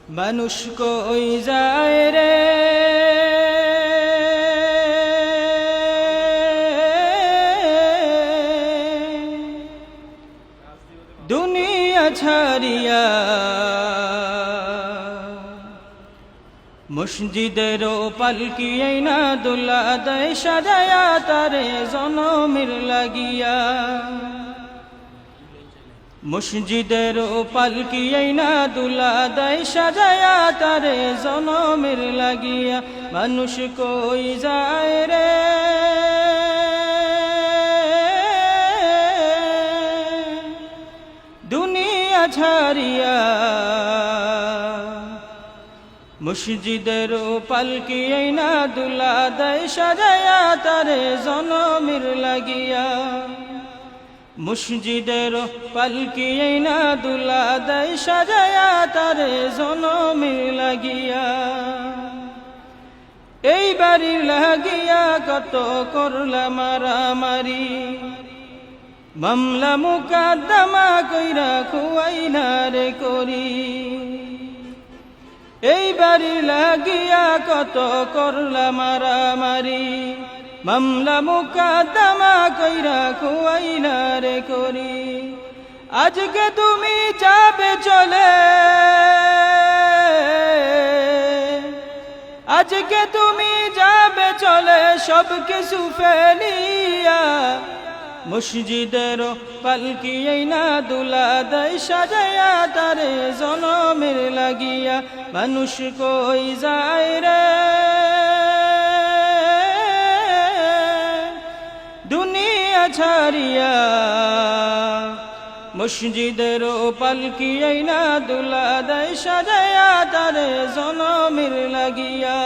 মানুষ কই যায় রে দুনিয়া ছাড়িয়া, মসজিদের পালকি আইনা দুলা দেয় সাজায়া তারে জনমের লাগিয়া। মসজিদের পালকি আইনা দুলা দেয় সাজায়া তারে জনমের লাগিয়া। মানুষ কই যায় রে দুনিয়া ছাড়িয়া, মসজিদের পালকি আইনা দুলা দেয় সাজায়া তারে জনমের লাগিয়া। মসজিদের পালকি আইনা দুলা দেয় সাজায়া তারে জনমের লাগিয়া। এই বাড়ির লাগিয়া কত করলা মারামারি, মামলা মুকদ্দমা কইরা খুয়াইনা রে করি। এই বাড়ির লাগিয়া কত করলা মারামারি, মামলা মুকদ্দমা কইরা খুয়াইনা রে করি। আজকে তুমি যাবে চলে, আজকে তুমি যাবে চলে সব কিছু ফেলিয়া। মসজিদের পালকি আইনা দুলা দেয় সাজায়া তারে জনমের লাগিয়া। মানুষ কই যায় রে দুনিয়া ছাড়িয়া, মসজিদের পালকি আইনা দুলা দেয় সাজায়া তারে জনমের লাগিয়া।